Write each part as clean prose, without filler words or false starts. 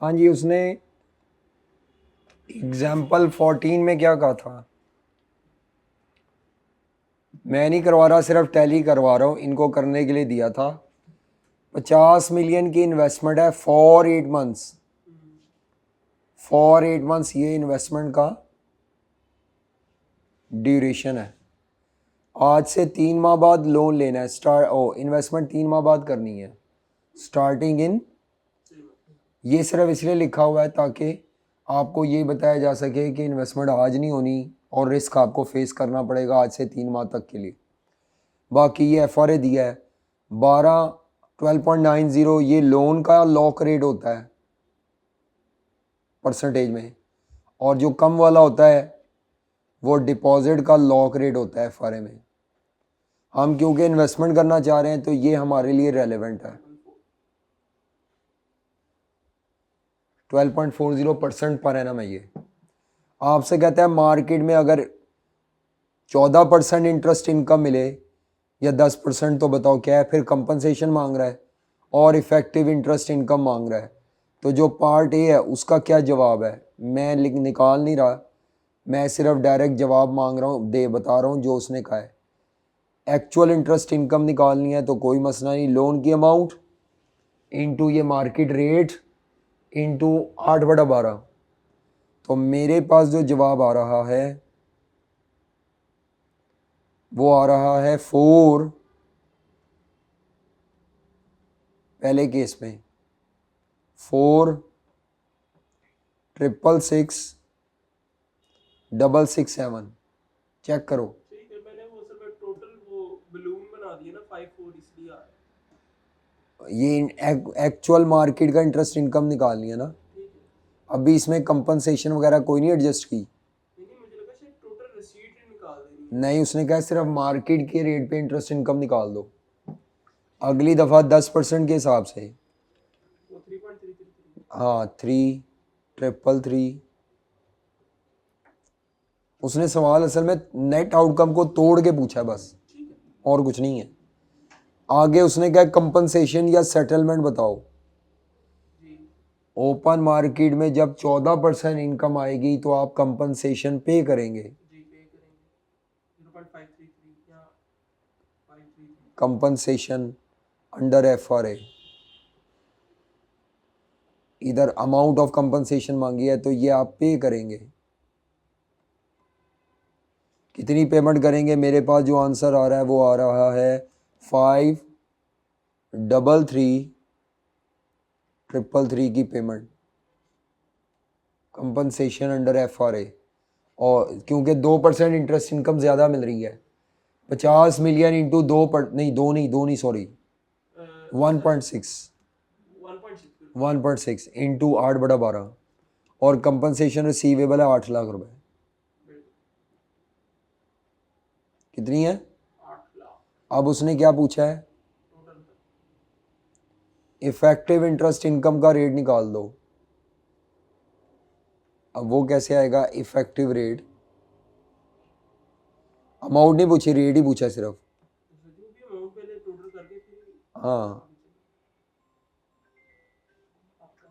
हाँ जी, उसने एग्जाम्पल 14 में क्या कहा था? मैं नहीं करवा रहा, सिर्फ टैली करवा रहा हूँ, इनको करने के लिए दिया था। 50 मिलियन की इन्वेस्टमेंट है फॉर 8 मंथ्स। फॉर 8 मंथ्स ये इन्वेस्टमेंट का ड्यूरेशन है। आज से 3 माह बाद लोन लेना है। इन्वेस्टमेंट 3 माह बाद करनी है, स्टार्टिंग इन। ये सिर्फ इसलिए लिखा हुआ है ताकि आपको ये बताया जा सके कि इन्वेस्टमेंट आज नहीं होनी और रिस्क आपको फेस करना पड़ेगा आज से 3 माह तक के लिए। बाकी ये FRA दिया है 12.90। ये लोन का लॉक रेट होता है परसेंटेज में, और जो कम वाला होता है वो डिपॉजिट का लॉक रेट होता है FRA में। हम क्योंकि इन्वेस्टमेंट करना चाह रहे हैं तो ये हमारे लिए रेलेवेंट है। 12.40% पर एनम है ये। आपसे कहता है मार्केट में अगर 14% इंटरेस्ट इनकम मिले या 10%, तो बताओ क्या है? फिर कंपनसेशन मांग रहा है और इफेक्टिव इंटरेस्ट इनकम मांग रहा है। तो जो पार्ट ए है उसका क्या जवाब है? मैं निकाल नहीं रहा, मैं सिर्फ डायरेक्ट जवाब मांग रहा हूँ, बता रहा हूँ जो उसने कहा है। एक्चुअल इंटरेस्ट इनकम निकालनी है तो कोई मसला नहीं, लोन की अमाउंट इनटू ये मार्केट रेट इनटू 8/12। तो मेरे पास जो जवाब आ रहा है वो आ रहा है 4, पहले केस में 4,666,667। चेक करो। ठीक है, मैंने वो सर टोटल वो बलून बना दिया ना 54, इसलिए आ रहा है। ये एक्चुअल मार्केट का इंटरेस्ट इनकम निकालनी है ना। ठीक है। अभी इसमें कंपनसेशन वगैरह कोई नहीं एडजस्ट की? नहीं नहीं, मुझे लगा शायद टोटल रिसीट ही निकाल देनी है। नहीं, उसने कहा सिर्फ मार्केट के रेट पे इंटरेस्ट इनकम निकाल दो। अगली दफ़ा 10% के हिसाब से। वो 3.333। हाँ, 3,333। उसने सवाल असल में नेट आउटकम को तोड़ के पूछा है बस, ठीक है। और कुछ नहीं है। आगे उसने क्या कंपनसेशन या सेटलमेंट बताओ। जी ओपन मार्केट में जब 14% इनकम आएगी तो आप कंपनसेशन पे करेंगे। जी पे करेंगे 0.533 या 533। कंपनसेशन अंडर FRA, इधर अमाउंट ऑफ कंपनसेशन मांगी है तो ये आप पे करेंगे। कितनी पेमेंट करेंगे? मेरे पास जो आंसर आ रहा है वो आ रहा है 5,33,333 की पेमेंट कंपनसेशन अंडर FRA। और क्योंकि 2% इंटरेस्ट इनकम ज़्यादा मिल रही है, 50 मिलियन इंटू दो नहीं सॉरी, 1.6 1.6 1.6 इंटू 8/12, और कंपनसेशन रिसीवेबल है 8 लाख रुपए। कितनी है? 8 लाख अब उसने क्या पूछा है? टोटल। इफेक्टिव इंटरेस्ट इनकम का रेट निकाल दो। अब वो कैसे आएगा इफेक्टिव रेट? अमाउंट नहीं पूछी, रेट ही पूछा सिर्फ। जो भी अमाउंट पहले टोटल करके फिर हाँ, आपका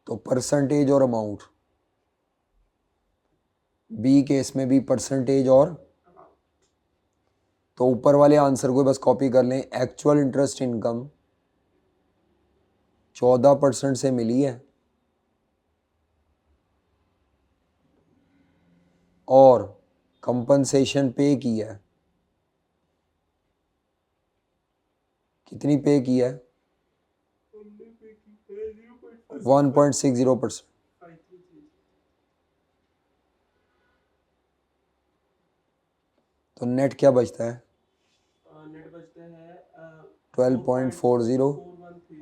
तो परसेंटेज और अमाउंट, बी केस में भी परसेंटेज और, तो ऊपर वाले आंसर को बस कॉपी कर लें। एक्चुअल इंटरेस्ट इनकम 14% से मिली है और कंपनसेशन पे की है। कितनी पे की है? 1.60%। तो नेट क्या बचता है? नेट बचता है 12.40। 413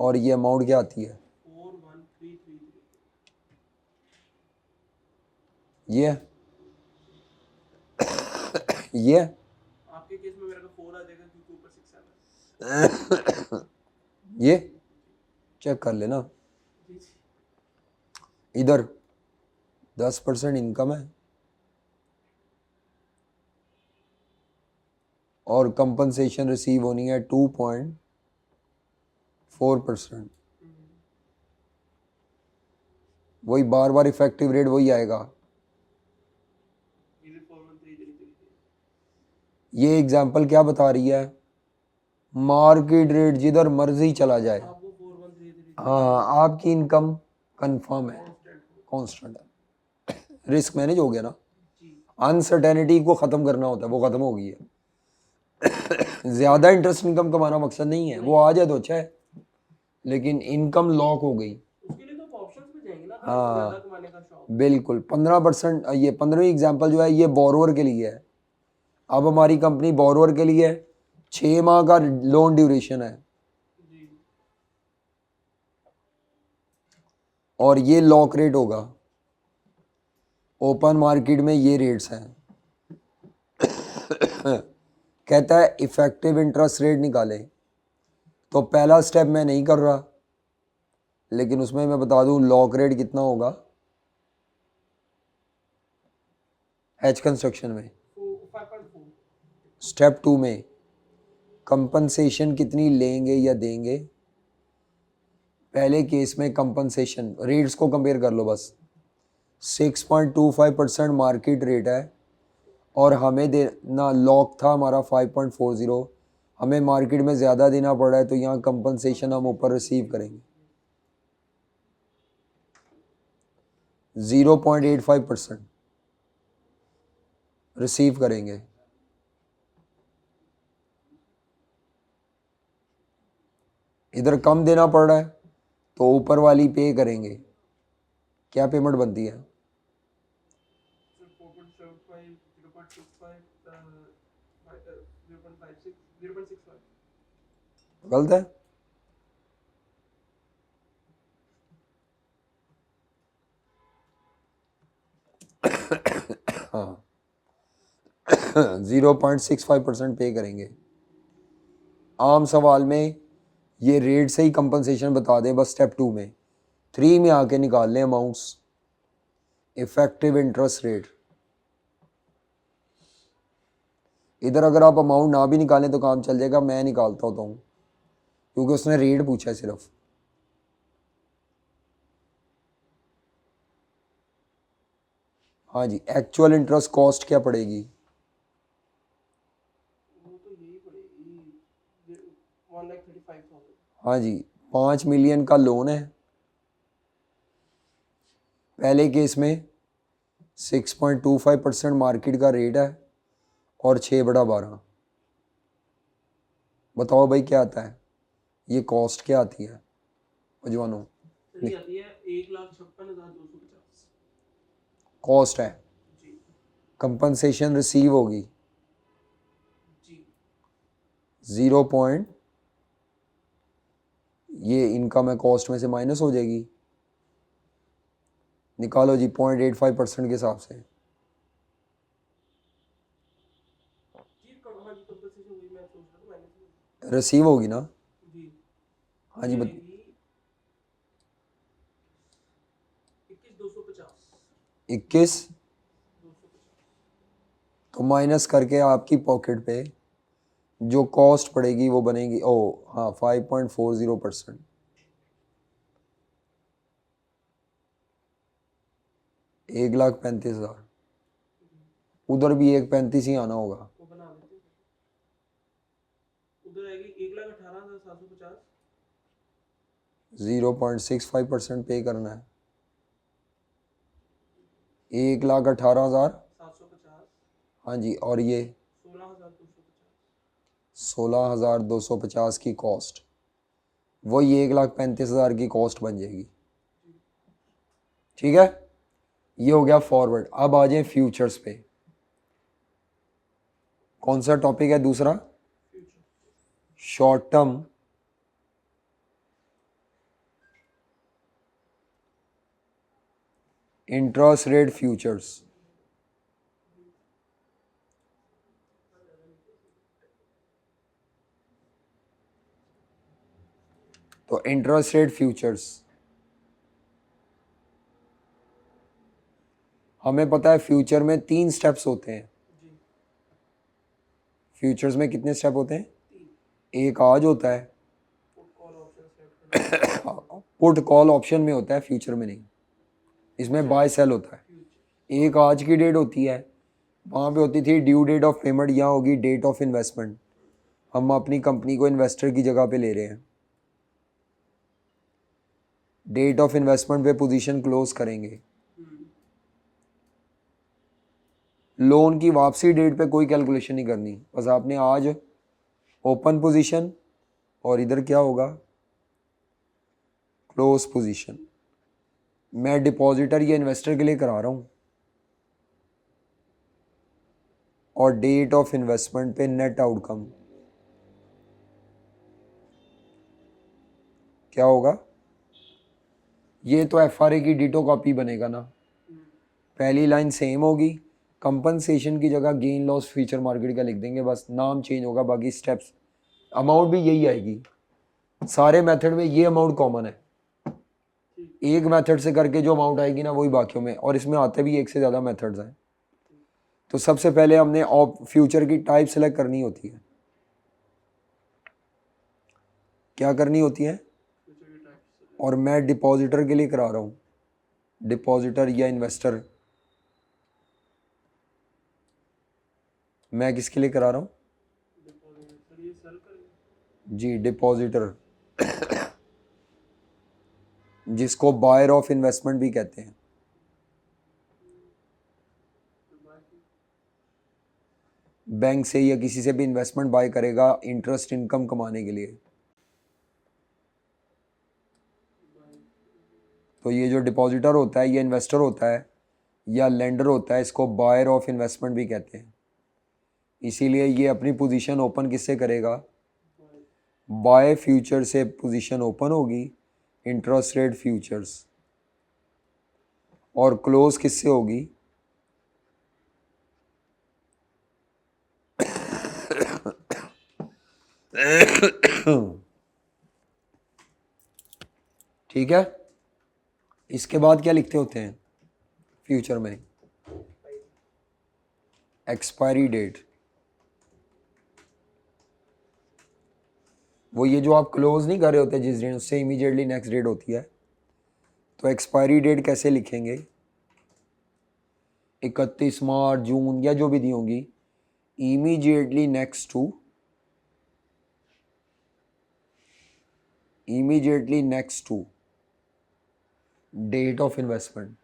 और ये अमाउंट क्या आती है? 41333। ये ये आपके केस में मेरा का 4 आ जाएगा क्योंकि ऊपर 6 7। ये चेक कर लेना। जी जी। इधर 10% इनकम है, और कंपनसेशन रिसीव होनी है 2.4%। वही बार बार इफेक्टिव रेट वही आएगा। ये 41333 ये एग्जाम्पल क्या बता रही है, मार्केट रेट जिधर मर्जी चला जाए, आपको 41333 हाँ आपकी इनकम कंफर्म है, कांस्टेंट है, रिस्क मैनेज हो गया ना। जी अनसर्टेनिटी को ख़त्म करना होता है, वो ख़त्म हो गई है। ज़्यादा इंटरेस्ट इनकम कमाना मकसद नहीं है, वो आ जाए तो अच्छा है, लेकिन इनकम लॉक हो गई। उसके लिए तो आप ऑप्शंस पे जाएंगे ना, अगर हाँ। आपको ज्यादा कमाने का शौक। बिल्कुल 15%। ये 15वीं एग्जाम्पल जो है ये बोरोवर के लिए है। अब हमारी कंपनी बोरोवर के लिए 6 माह का लोन ड्यूरेशन है जी और ये लॉक रेट होगा। ओपन मार्केट में ये रेट्स हैं। कहता है इफेक्टिव इंटरेस्ट रेट निकाले, तो पहला स्टेप मैं नहीं कर रहा, लेकिन उसमें मैं बता दूं लॉक रेट कितना होगा एच कंस्ट्रक्शन में। 5.4 स्टेप 2 में कंपनसेशन कितनी लेंगे या देंगे। पहले केस में कंपनसेशन रेट्स को कंपेयर कर लो बस। 6.25% मार्केट रेट है और हमें देना लॉक था हमारा 5.40। हमें मार्केट में ज़्यादा देना पड़ा है, तो यहाँ कंपनसेशन हम ऊपर रिसीव करेंगे 0.85% रिसीव करेंगे। इधर कम देना पड़ रहा है तो ऊपर वाली पे करेंगे। क्या पेमेंट बनती है? 4.75 0.65 0.56 0.65 गलत है। हाँ 0.65% पे करेंगे। आम सवाल में ये रेट से ही कंपनसेशन बता दें बस। स्टेप 2 में 3 में आके निकाल लें अमाउंट्स। इफेक्टिव इंटरेस्ट रेट, इधर अगर आप अमाउंट ना भी निकालें तो काम चल जाएगा, मैं निकालता होता हूँ क्योंकि उसने रेट पूछा है सिर्फ। हाँ जी, एक्चुअल इंटरेस्ट कॉस्ट क्या पड़ेगी? वो तो यही पड़ेगी 1,35,000। हाँ जी, 5 मिलियन का लोन है। पहले केस में 6.25% मार्केट का रेट है और 6/12। बताओ भाई क्या आता है, ये कॉस्ट क्या आती है अजवानो? सही आती है 1,56,250 कॉस्ट है। जी कंपनसेशन रिसीव होगी जी 0 पॉइंट, ये इनकम है कॉस्ट में से माइनस हो जाएगी। निकालो जी 0.85% के हिसाब से। जी हाँ जी कंपनसेशन वही मैं सोच रहा था माइनस रिसीव होगी ना? जी हाँ जी आएगी 21,250 21, 250 तो माइनस करके आपकी पॉकेट पे जो कॉस्ट पड़ेगी वो बनेगी, ओ हाँ 5.40%। 1,35,000। उधर भी 1,35,000 ही आना होगा। वो बना लेते हैं। उधर आएगी 1,18,750 0.65% पे करना है। 1,18,000। 750 हाँ जी, और ये 16,250 16,250 की कॉस्ट, वही 1,35,000 की कॉस्ट बन जाएगी। ठीक है, ये हो गया फॉरवर्ड। अब आ जाए फ्यूचर्स पे। कौन सा टॉपिक है दूसरा? Future short term interest rate futures. तो इंटरेस्ट रेट फ्यूचर्स हमें पता है फ्यूचर में 3 स्टेप्स होते हैं। जी फ्यूचर्स में कितने स्टेप होते हैं? एक आज होता है, पुट कॉल ऑप्शन में होता है, फ्यूचर में नहीं। इसमें बाय सेल होता है। एक आज की डेट होती है, वहाँ पे होती थी ड्यू डेट ऑफ पेमेंट, यहाँ होगी डेट ऑफ इन्वेस्टमेंट। हम अपनी कंपनी को इन्वेस्टर की जगह पे ले रहे हैं, डेट ऑफ इन्वेस्टमेंट पे पोजीशन क्लोज करेंगे। लोन की वापसी डेट पे कोई कैलकुलेशन नहीं करनी, बस आपने आज ओपन पोजीशन और इधर क्या होगा, क्लोज पोजीशन। मैं डिपॉजिटर या इन्वेस्टर के लिए करा रहा हूँ, और डेट ऑफ इन्वेस्टमेंट पे नेट आउटकम क्या होगा? ये तो एफआरए की डिटो कॉपी बनेगा ना। पहली लाइन सेम होगी, कंपनसेशन की जगह गेन लॉस फ्यूचर मार्केट का लिख देंगे, बस नाम चेंज होगा, बाकी स्टेप्स अमाउंट भी यही आएगी। सारे मेथड में ये अमाउंट कॉमन है, एक मेथड से करके जो अमाउंट आएगी ना वही बाकियों में, और इसमें आते भी एक से ज़्यादा मेथड्स हैं। तो सबसे पहले हमने फ्यूचर की टाइप सेलेक्ट करनी होती है। क्या करनी होती है? और मैं डिपॉजिटर के लिए करा रहा हूँ, डिपॉजिटर या इन्वेस्टर। मैं किसके लिए करा रहा हूँ? जी, डिपॉजिटर, जिसको बायर ऑफ इन्वेस्टमेंट भी कहते हैं। बैंक से या किसी से भी इन्वेस्टमेंट बाय करेगा इंटरेस्ट इनकम कमाने के लिए। तो ये जो डिपॉजिटर होता है या इन्वेस्टर होता है या लेंडर होता है, इसको बायर ऑफ इन्वेस्टमेंट भी कहते हैं। इसीलिए ये अपनी पोजीशन ओपन किससे करेगा? बाय फ्यूचर से पोजीशन ओपन होगी, इंटरेस्ट रेट फ्यूचर्स, और क्लोज किससे होगी? ठीक है। इसके बाद क्या लिखते होते हैं फ्यूचर में? Expiry date. वो ये जो आप क्लोज नहीं कर रहे होते जिस डेट, उससे इमीडिएटली नेक्स्ट डेट होती है। तो एक्सपायरी डेट कैसे लिखेंगे? 31 मार्च, जून या जो भी दी होंगी, immediately next to, immediately next to date of investment.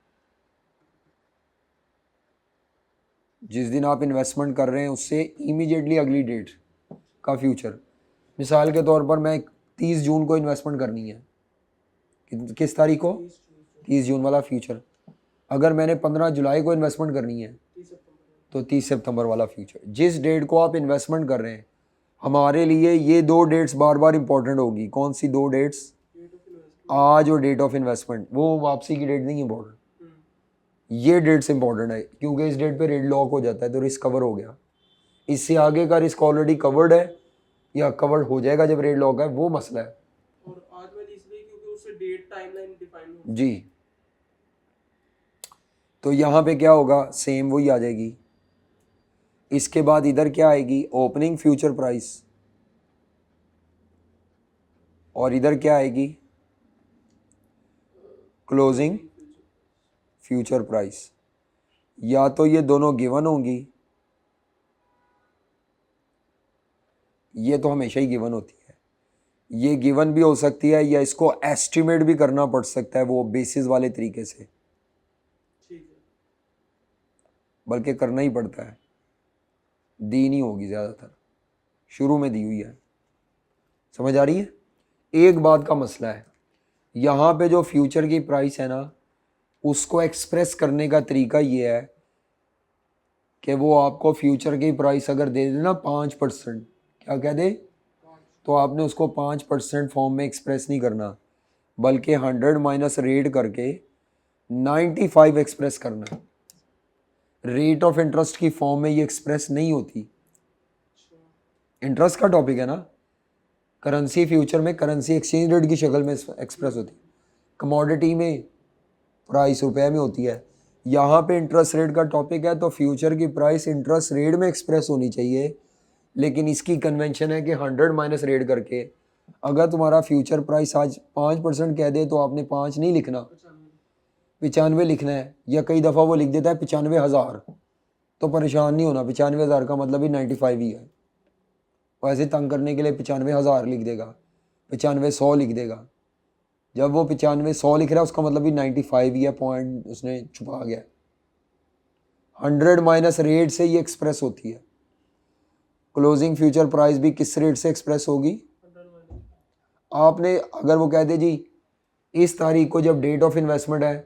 जिस दिन आप इन्वेस्टमेंट कर रहे हैं उससे इमीडिएटली अगली डेट का फ्यूचर। मिसाल के तौर पर मैं 30 जून को इन्वेस्टमेंट करनी है, किस तारीख को? 30 जून वाला फ्यूचर। अगर मैंने 15 जुलाई को इन्वेस्टमेंट करनी है तो 30 सितंबर वाला फ्यूचर। जिस डेट को आप इन्वेस्टमेंट कर रहे हैं, हमारे लिए ये दो डेट्स बार बार इंपॉर्टेंट होगी। कौन सी दो डेट्स? आज और डेट ऑफ इन्वेस्टमेंट। वो वापसी की डेट नहीं इंपॉर्टेंट, ये डेट्स इंपॉर्टेंट है, क्योंकि इस डेट पे रेट लॉक हो जाता है तो रिस्क कवर हो गया। इससे आगे का रिस्क ऑलरेडी कवर्ड है या कवर्ड हो जाएगा जब रेट लॉक है, वो मसला है। और आज वाली इसलिए क्योंकि उससे डेट टाइमलाइन डिफाइन हो जी। तो यहाँ पे क्या होगा? सेम वही आ जाएगी। इसके बाद इधर क्या आएगी? ओपनिंग फ्यूचर प्राइस, और इधर क्या आएगी? Closing future price. या तो ये दोनों गिवन होंगी, ये तो हमेशा ही गिवन होती है, ये गिवन भी हो सकती है, या इसको एस्टिमेट भी करना पड़ सकता है वो बेसिस वाले तरीके से, ठीक है। बल्कि करना ही पड़ता है, दी नहीं होगी ज़्यादातर, शुरू में दी हुई है। समझ आ रही है? एक बात का मसला है, यहाँ पे जो फ्यूचर की प्राइस है ना, उसको एक्सप्रेस करने का तरीका ये है कि वो आपको फ्यूचर की प्राइस अगर दे दे ना 5%, क्या कह दे, तो आपने उसको 5% फॉर्म में एक्सप्रेस नहीं करना, बल्कि 100 माइनस रेट करके 95 एक्सप्रेस करना। रेट ऑफ इंटरेस्ट की फॉर्म में ये एक्सप्रेस नहीं होती। इंटरेस्ट का टॉपिक है ना, करेंसी फ्यूचर में करेंसी एक्सचेंज रेट की शक्ल में एक्सप्रेस होती है, कमोडिटी में प्राइस रुपए में होती है। यहाँ पे इंटरेस्ट रेट का टॉपिक है, तो फ्यूचर की प्राइस इंटरेस्ट रेट में एक्सप्रेस होनी चाहिए, लेकिन इसकी कन्वेंशन है कि 100 माइनस रेट करके अगर तुम्हारा फ्यूचर प्राइस आज 5% कह दे तो आपने 5 नहीं लिखना, 95 लिखना है, या कई दफ़ा वो लिख देता है 95,000, तो परेशान नहीं होना। 95,000 का मतलब ही 95 ही है। वो ऐसे तंग करने के लिए 95,000 लिख देगा, 95,100 लिख देगा। जब वो 95,100 लिख रहा है उसका मतलब भी 95 ही है, पॉइंट उसने छुपा गया। 100 माइनस रेट से ये एक्सप्रेस होती है। क्लोजिंग फ्यूचर प्राइस भी किस रेट से एक्सप्रेस होगी? आपने अगर वो कह दे जी इस तारीख को जब डेट ऑफ इन्वेस्टमेंट है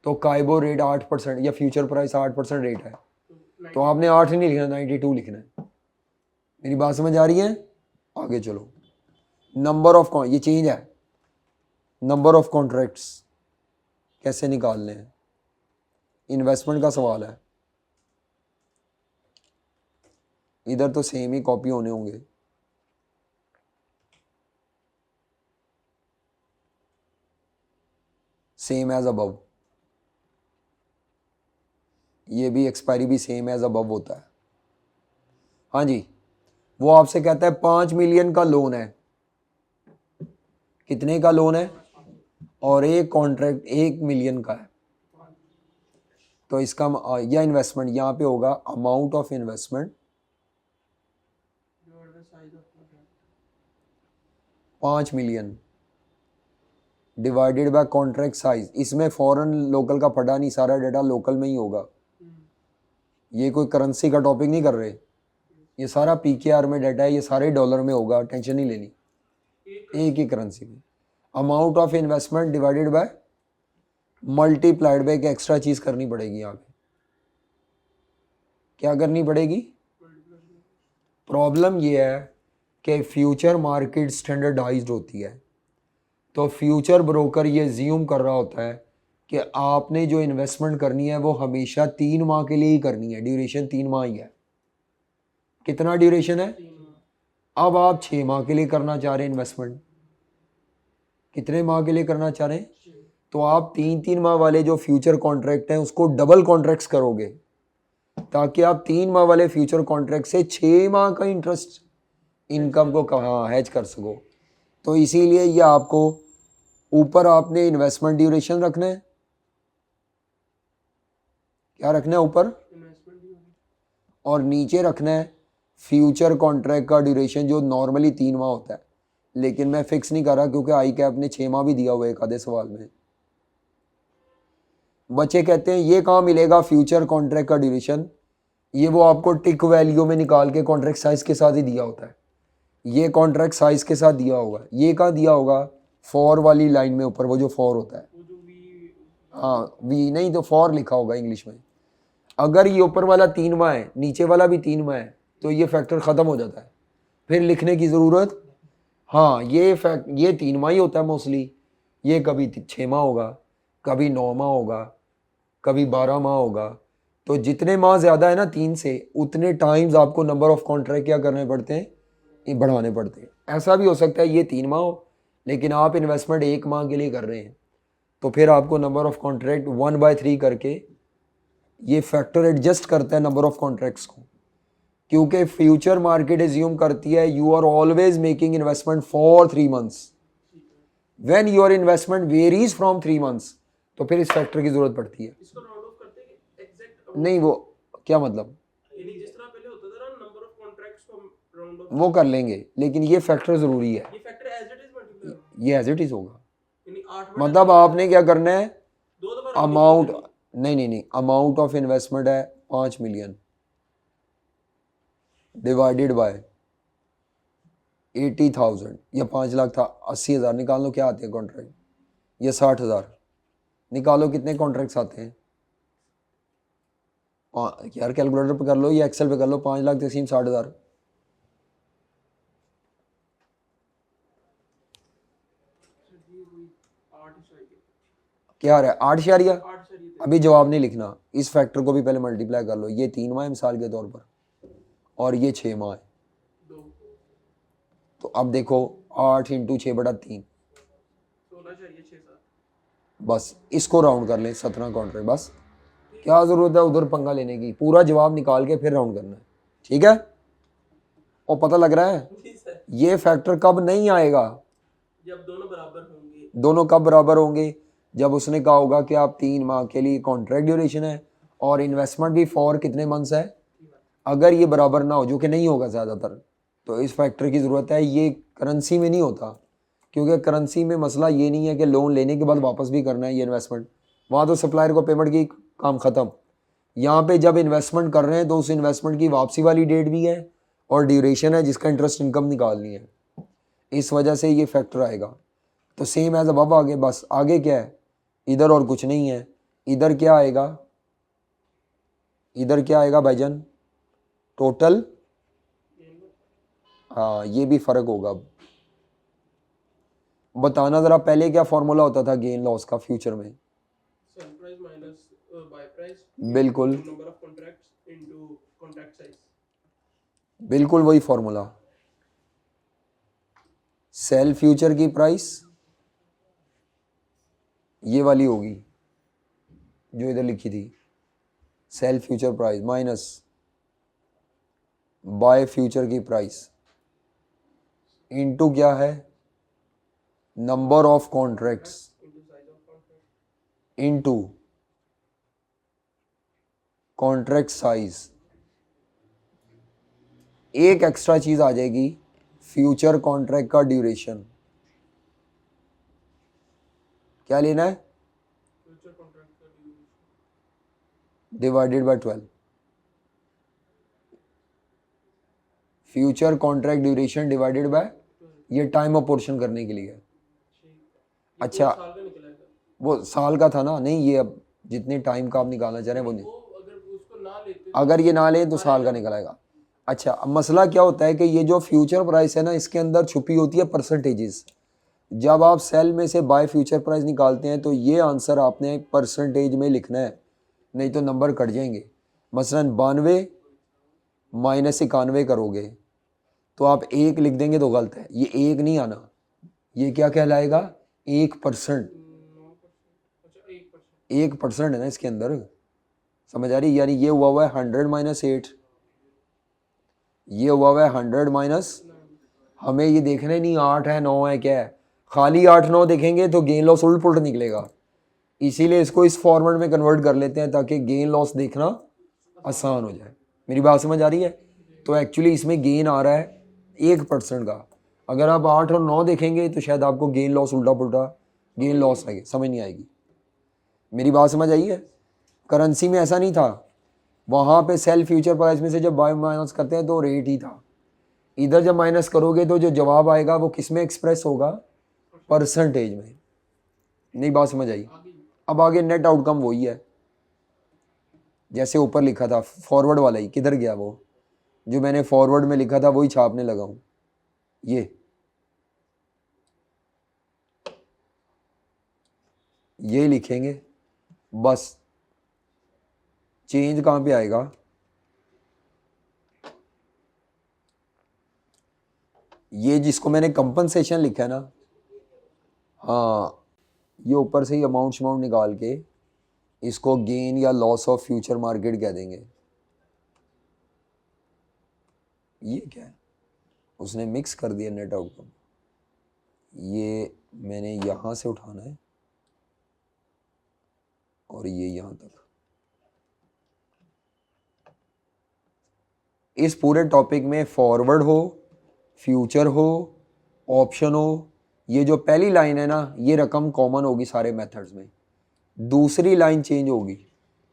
तो काइबो रेट 8% या फ्यूचर प्राइस 8% रेट है, तो आपने 8 नहीं लिखना, 92 लिखना है। मेरी बात समझ आ रही है? आगे चलो। नंबर ऑफ ये चेंज है, नंबर ऑफ कॉन्ट्रैक्ट्स कैसे निकालने हैं, इन्वेस्टमेंट का सवाल है। इधर तो सेम ही कॉपी होने होंगे। सेम एज अबव, ये भी एक्सपायरी भी सेम एज अबव होता है। हाँ जी, वो आपसे कहता है 5 मिलियन का लोन है। कितने का लोन है? और एक कॉन्ट्रैक्ट 1 मिलियन का है। तो इसका या इन्वेस्टमेंट यहाँ पे होगा amount of investment 5 million divided by contract size. इसमें फॉरेन लोकल का पढ़ा नहीं, सारा डाटा लोकल में ही होगा। ये कोई करेंसी का टॉपिक नहीं कर रहे, ये सारा पीकेआर में डाटा है, ये सारे डॉलर में होगा, टेंशन नहीं लेनी, एक ही करेंसी में। Amount of investment divided by multiplied by, एक एक्स्ट्रा चीज़ करनी पड़ेगी यहाँ पे। क्या करनी पड़ेगी? प्रॉब्लम ये है कि फ्यूचर मार्केट स्टैंडर्डाइज्ड होती है, तो फ्यूचर ब्रोकर ये ज्यूम कर रहा होता है कि आपने जो इन्वेस्टमेंट करनी है वो हमेशा 3 माह के लिए ही करनी है, ड्यूरेशन 3 माह ही है। कितना ड्यूरेशन है? अब आप 6 माह के लिए करना चाह रहे हैं इन्वेस्टमेंट। कितने माह के लिए करना चाह रहे हैं? तो आप 3-3 माह वाले जो फ्यूचर कॉन्ट्रैक्ट हैं उसको डबल कॉन्ट्रैक्ट्स करोगे, ताकि आप 3 माह वाले फ्यूचर कॉन्ट्रैक्ट से 6 माह का इंटरेस्ट इनकम को कहाँ हैज कर सको। तो इसीलिए ये आपको ऊपर आपने इन्वेस्टमेंट ड्यूरेशन रखना है। क्या रखना है ऊपर? और नीचे रखना है फ्यूचर कॉन्ट्रैक्ट का ड्यूरेशन, जो नॉर्मली 3 माह होता है, लेकिन मैं फिक्स नहीं कर रहा क्योंकि आई कैप ने 6 माह भी दिया हुआ है एक आधे सवाल में। बच्चे कहते हैं ये कहाँ मिलेगा फ्यूचर कॉन्ट्रैक्ट का ड्यूरेशन? ये वो आपको टिक वैल्यू में निकाल के कॉन्ट्रैक्ट साइज के साथ ही दिया होता है। ये कॉन्ट्रैक्ट साइज के साथ दिया होगा। ये कहाँ दिया होगा? फॉर वाली लाइन में ऊपर, वो जो फॉर होता है, हाँ वी नहीं तो फॉर लिखा होगा इंग्लिश में। अगर ये ऊपर वाला 3 माह है, नीचे वाला भी 3 माह है, तो ये फैक्टर ख़त्म हो जाता है, फिर लिखने की ज़रूरत। हाँ ये 3 माह ही होता है मोस्टली। ये कभी 6 माह होगा, कभी 9 माह होगा, कभी 12 माह होगा। तो जितने माह ज़्यादा है ना 3 से, उतने टाइम्स आपको नंबर ऑफ कॉन्ट्रैक्ट क्या करने पड़ते हैं? ये बढ़ाने पड़ते हैं। ऐसा भी हो सकता है ये 3 माह हो लेकिन आप इन्वेस्टमेंट 1 माह के लिए कर रहे हैं, तो फिर आपको नंबर ऑफ कॉन्ट्रैक्ट 1/3 करके ये फैक्टर एडजस्ट करता है नंबर ऑफ कॉन्ट्रैक्ट्स को, क्योंकि फ्यूचर मार्केट एज्यूम करती है you are always making investment for 3 months. When your investment varies from 3 months, तो फिर इस फैक्टर की जरूरत पड़ती है। इसको राउंड ऑफ करते हैं कि एग्जैक्ट नहीं, वो क्या मतलब? यानी जिस तरह पहले होता था ना नंबर ऑफ कॉन्ट्रैक्ट्स को राउंड ऑफ, वो कर लेंगे, लेकिन ये फैक्टर ज़रूरी है। ये factor as it is multiply होगा, ये एज इट इज़ होगा। यानी 8 मतलब आपने क्या करना है? 2 दफा अमाउंट नहीं, अमाउंट ऑफ इन्वेस्टमेंट है 5 मिलियन डिवाइडेड बाय 80,000, या 5 लाख था, 80,000 निकाल लो क्या आते हैं कॉन्ट्रैक्ट, या 60,000 निकालो कितने कॉन्ट्रैक्ट्स आते हैं। यार कैलकुलेटर पे कर लो या एक्सेल पे कर लो, 5 लाख तकसीम 60,000, क्या आ रहा है? 8 अभी जवाब नहीं लिखना, इस फैक्टर को भी पहले मल्टीप्लाई कर लो। ये 3 माह है मिसाल के तौर पर, और ये 6 माह है। तो अब देखो 8 × 6/3, बस इसको राउंड कर लें 17 कॉन्ट्रैक्ट। बस क्या ज़रूरत है उधर पंगा लेने की, पूरा जवाब निकाल के फिर राउंड करना है, ठीक है। और पता लग रहा है जी सर, ये फैक्टर कब नहीं आएगा, जब दोनों बराबर होंगे। दोनों कब बराबर होंगे, जब उसने कहा होगा कि आप 3 माह के लिए कॉन्ट्रैक्ट ड्यूरेशन है और इन्वेस्टमेंट भी फॉर कितने मंथ्स है। अगर ये बराबर ना हो, जो कि नहीं होगा ज़्यादातर, तो इस फैक्टर की ज़रूरत है। ये करेंसी में नहीं होता, क्योंकि करेंसी में मसला ये नहीं है कि लोन लेने के बाद वापस भी करना है ये इन्वेस्टमेंट, वहाँ तो सप्लायर को पेमेंट की काम ख़त्म। यहाँ पे जब इन्वेस्टमेंट कर रहे हैं तो उस इन्वेस्टमेंट की वापसी वाली डेट भी है और ड्यूरेशन है जिसका इंटरेस्ट इनकम निकालनी है, इस वजह से ये फैक्टर आएगा। तो सेम एज अब आगे, बस आगे क्या है, इधर और कुछ नहीं है। इधर क्या आएगा, इधर क्या आएगा भाईजान, टोटल। हाँ ये भी फ़र्क होगा। अब बताना ज़रा, पहले क्या फॉर्मूला होता था गेन लॉस का फ्यूचर में। Sell price minus buy price, बिल्कुल number of contracts into contract size. बिल्कुल वही फॉर्मूला। सेल फ्यूचर की प्राइस ये वाली होगी जो इधर लिखी थी, sell future price minus buy future की प्राइस इनटू क्या है, number of contracts into size of contract. Into contract size. एक एक्स्ट्रा चीज आ जाएगी, फ्यूचर कॉन्ट्रैक्ट का ड्यूरेशन। क्या लेना है, फ्यूचर कॉन्ट्रैक्ट का duration divided by 12। Future contract duration divided by, ये टाइम ऑफ पोर्शन करने के लिए। अच्छा, साल का निकलेगा। वो साल का था ना, नहीं ये अब जितने टाइम का आप निकालना चाह रहे हैं वो नहीं, वो अगर उसको ना लेते अगर ये ना लें तो साल का निकल आएगा। अच्छा, अब मसला क्या होता है कि ये जो फ्यूचर प्राइस है ना, इसके अंदर छुपी होती है परसेंटेजेस। जब आप सेल में से बाय फ्यूचर प्राइस निकालते हैं तो ये आंसर आपने परसेंटेज में लिखना है, नहीं तो नंबर कट जाएंगे। मसलन 92 माइनस 91 करोगे तो आप 1 लिख देंगे तो गलत है, ये 1 नहीं आना, ये क्या कहलाएगा, 1%। 1% है ना इसके अंदर, समझ आ रही, यानी ये हुआ है 100 माइनस 8, ये हुआ है 100 माइनस, हमें ये देखना ही नहीं 8 है 9 है क्या है, खाली 8 9 देखेंगे तो गेन लॉस उल्ट पुल्ट निकलेगा। इसीलिए इसको इस फॉर्मेट में कन्वर्ट कर लेते हैं ताकि गेन लॉस देखना आसान हो जाए। मेरी बात समझ आ रही है। तो एक्चुअली इसमें गेन आ रहा है 1% का। अगर आप 8 और 9 देखेंगे तो शायद आपको गेन लॉस उल्टा पुल्टा गेन लॉस आएगी, समझ नहीं आएगी। मेरी बात समझ आई है। करेंसी में ऐसा नहीं था, वहाँ पे सेल फ्यूचर प्राइस में से जब बाय माइनस करते हैं तो रेट ही था। इधर जब माइनस करोगे तो जो जवाब आएगा वो किस में एक्सप्रेस होगा, परसेंटेज में। नहीं बात समझ आई। अब आगे नेट आउटकम वही है जैसे ऊपर लिखा था, फॉरवर्ड वाला ही, किधर गया वो जो मैंने फॉरवर्ड में लिखा था, वही छापने लगा हूँ। ये लिखेंगे बस। चेंज कहाँ पे आएगा, ये जिसको मैंने कंपनसेशन लिखा है ना, हाँ ये ऊपर से ही अमाउंट निकाल के इसको गेन या लॉस ऑफ फ्यूचर मार्केट कह देंगे। ये क्या है, उसने मिक्स कर दिया नेट आउटकम। ये मैंने यहाँ से उठाना है और ये यहाँ तक। इस पूरे टॉपिक में फॉरवर्ड हो, फ्यूचर हो, ऑप्शन हो, ये जो पहली लाइन है ना, ये रकम कॉमन होगी सारे मेथड्स में। दूसरी लाइन चेंज होगी,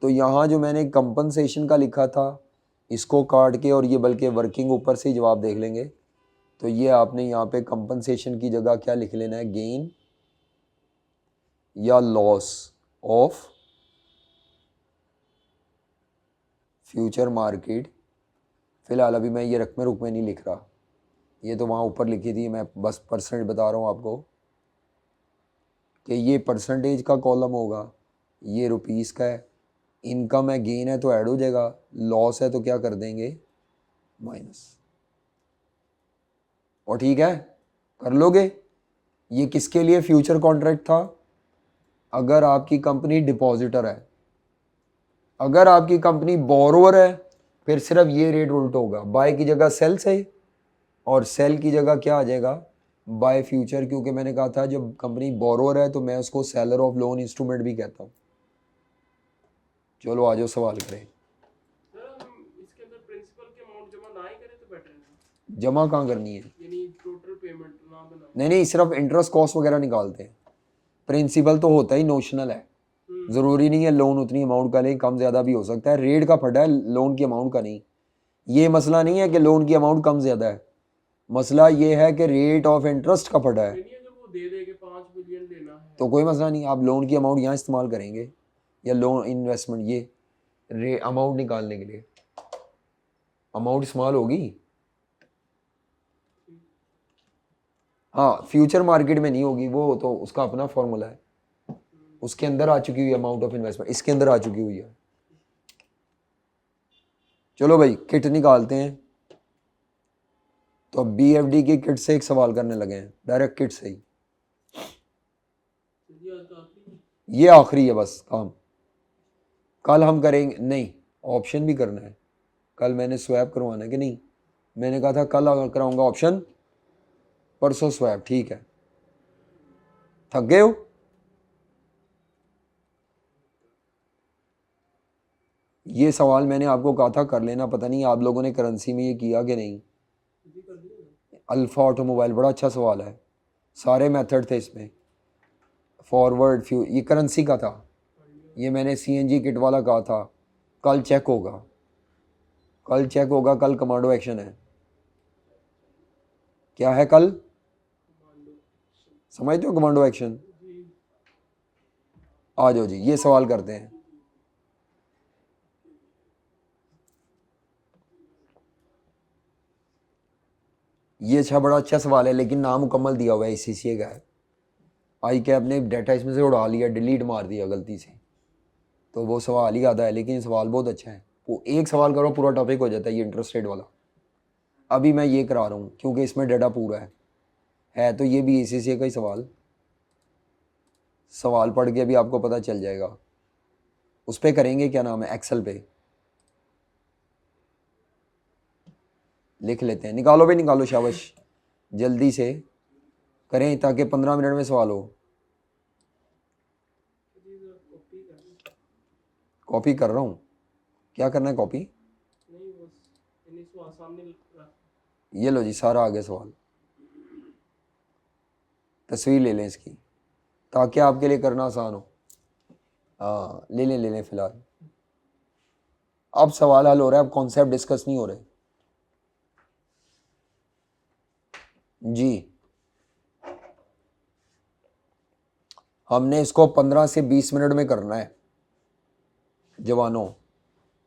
तो यहाँ जो मैंने कंपनसेशन का लिखा था इसको काट के, और ये बल्कि वर्किंग ऊपर से ही जवाब देख लेंगे, तो ये आपने यहाँ पे कंपनसेशन की जगह क्या लिख लेना है, गेन या लॉस ऑफ फ्यूचर मार्केट। फिलहाल अभी मैं ये रकमें रुकमे नहीं लिख रहा, ये तो वहाँ ऊपर लिखी थी, मैं बस परसेंट बता रहा हूँ आपको कि ये परसेंटेज का कॉलम होगा, ये रुपीस का है, इनकम है गेन है तो ऐड हो जाएगा, लॉस है तो क्या कर देंगे, माइनस। और ठीक है, कर लोगे। ये किसके लिए फ्यूचर कॉन्ट्रैक्ट था, अगर आपकी कंपनी डिपॉजिटर है। अगर आपकी कंपनी बोरोवर है फिर सिर्फ ये रेट उल्टा होगा, बाय की जगह सेल से और सेल की जगह क्या आ जाएगा, बाय फ्यूचर, क्योंकि मैंने कहा था जब कंपनी बोरोअर है तो मैं उसको सेलर ऑफ लोन इंस्ट्रूमेंट भी कहता हूँ। चलो आ जाओ सवाल करें। सर हम इसके अंदर प्रिंसिपल के अमाउंट जमा ना ही करें तो बेटर है, जमा कहाँ करनी है? यानी टोटल पेमेंट ना बनाए। नहीं, सिर्फ इंटरेस्ट कॉस्ट वगैरह निकालते हैं। प्रिंसिपल तो होता ही नोशनल है, ज़रूरी नहीं है लोन उतनी अमाउंट का लें, कम ज़्यादा भी हो सकता है। रेट का फटा है, लोन की अमाउंट का नहीं। ये मसला नहीं है कि लोन की अमाउंट कम ज़्यादा है, मसला ये है कि रेट ऑफ इंटरेस्ट का फटा है। नहीं अगर वो दे दे के 5 बिलियन लेना है तो कोई मसला नहीं, आप लोन की अमाउंट यहाँ इस्तेमाल करेंगे या लोन इन्वेस्टमेंट, ये रे अमाउंट निकालने के लिए अमाउंट इस्तेमाल होगी। हाँ, फ्यूचर मार्केट में नहीं होगी, वो तो उसका अपना फॉर्मूला है, उसके अंदर आ चुकी हुई अमाउंट ऑफ इन्वेस्टमेंट इसके अंदर आ चुकी हुई है। चलो भाई किट निकालते हैं। तो अब BFD की किट से एक सवाल करने लगे हैं, डायरेक्ट किट से ही। जी आज का आखिरी ये आखिरी है बस काम, कल हम करेंगे नहीं, ऑप्शन भी करना है। कल मैंने स्वैप करवाना है कि नहीं, मैंने कहा था कल कराऊंगा ऑप्शन, परसों स्वैप, ठीक है। थक गए हो? ये सवाल मैंने आपको कहा था कर लेना, पता नहीं आप लोगों ने करेंसी में ये किया कि नहीं। जी कर दिया। अल्फा ऑटोमोबाइल बड़ा अच्छा सवाल है, सारे मेथड थे इसमें, फॉरवर्ड फ्यू, ये करेंसी का था, ये मैंने CNG किट वाला कहा था। कल चेक होगा, कल चेक होगा, कल कमांडो एक्शन है। क्या है कल? समझते हो कमांडो एक्शन? आ जाओ जी, ये सवाल करते हैं। ये अच्छा बड़ा अच्छा सवाल है, लेकिन नामुकम्मल दिया हुआ है, ICCA का है। आई कैप ने डाटा इसमें से उड़ा लिया, डिलीट मार दिया गलती से, तो वो सवाल ही आधा है, लेकिन सवाल बहुत अच्छा है। वो एक सवाल करो पूरा टॉपिक हो जाता है, ये इंटरेस्ट रेट वाला। अभी मैं ये करा रहा हूँ क्योंकि इसमें डाटा पूरा है तो ये भी ICCA का ही सवाल पढ़ के अभी आपको पता चल जाएगा। उस पर करेंगे, क्या नाम है, एक्सेल पे लिख लेते हैं। निकालो भाई निकालो, शाबाश, जल्दी से करें ताकि 15 मिनट में सवाल हो। कॉपी कर रहा हूँ, क्या करना है कॉपी? नहीं बस यानी सवाल सामने रख। ये लो जी, सारा आ गया सवाल, तस्वीर ले लें इसकी ताकि आपके लिए करना आसान हो। हाँ ले लें फिलहाल। अब सवाल हल हो रहा है, अब कॉन्सेप्ट डिस्कस नहीं हो रहे जी। हमने इसको 15 से 20 मिनट में करना है जवानों।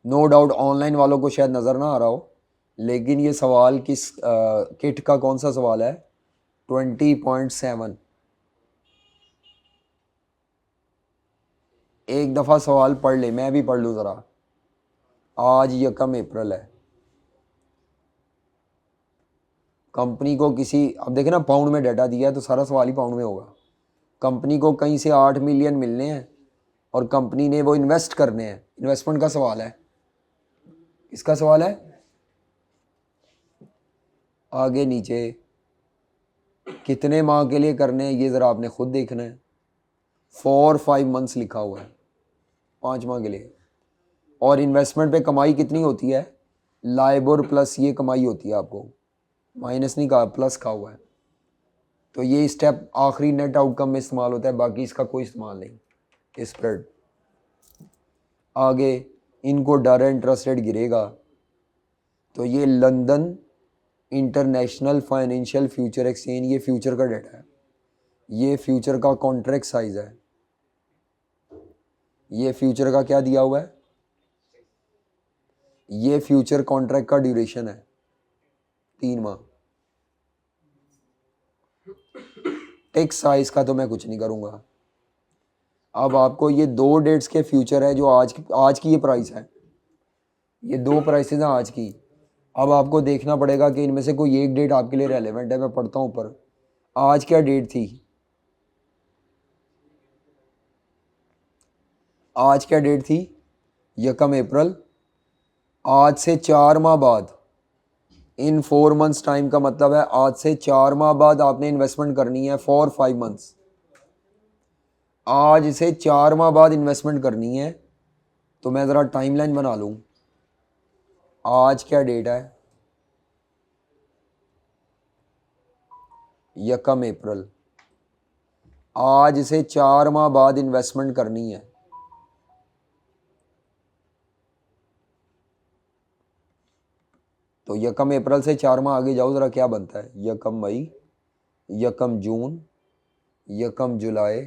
नो डाउट ऑनलाइन वालों को शायद नज़र ना आ रहा हो, लेकिन ये सवाल किस किट का कौन सा सवाल है? 20.7। एक दफ़ा सवाल पढ़ ले, मैं भी पढ़ लूँ ज़रा। आज 1 अप्रैल है, कंपनी को किसी, अब देखे ना पाउंड में डाटा दिया है तो सारा सवाल ही पाउंड में होगा। कंपनी को कहीं से 8 मिलियन मिलने हैं और कंपनी ने वो इन्वेस्ट करने हैं, इन्वेस्टमेंट का सवाल है। इसका सवाल है आगे नीचे, कितने माह के लिए करने हैं ये ज़रा आपने खुद देखना है। 4-5 मंथ्स लिखा हुआ है, 5 माह के लिए। और इन्वेस्टमेंट पे कमाई कितनी होती है? लाइबोर प्लस ये कमाई होती है, आपको माइनस नहीं कहा, प्लस कहा हुआ है। तो ये स्टेप आखिरी नेट आउटकम में इस्तेमाल होता है, बाकी इसका कोई इस्तेमाल नहीं। स्प्रेड आगे, इनको डर है इंटरेस्ट रेट गिरेगा, तो ये London international financial future exchange, ये फ्यूचर का डाटा है, ये फ्यूचर का कॉन्ट्रैक्ट साइज है, ये फ्यूचर का क्या दिया हुआ है, ये फ्यूचर कॉन्ट्रैक्ट का ड्यूरेशन है 3 माह। टेक्स साइज का तो मैं कुछ नहीं करूँगा। अब आपको ये 2 डेट्स के फ्यूचर है जो आज की ये प्राइस है, ये 2 प्राइसेस हैं आज की। अब आपको देखना पड़ेगा कि इनमें से कोई एक डेट आपके लिए रेलेवेंट है। मैं पढ़ता हूँ ऊपर, आज क्या डेट थी, आज क्या डेट थी, 1 अप्रैल। आज से 4 माह बाद इन 4 मंथ्स टाइम का मतलब है आज से 4 माह बाद आपने इन्वेस्टमेंट करनी है फॉर 5 मंथ्स। आज से 4 माह बाद इन्वेस्टमेंट करनी है। तो मैं ज़रा टाइमलाइन बना लूँ। आज क्या डेट है? 1 अप्रैल। आज से 4 माह बाद इन्वेस्टमेंट करनी है। तो 1 अप्रैल से 4 माह आगे जाओ ज़रा, क्या बनता है? 1 मई, 1 जून, 1 जुलाई,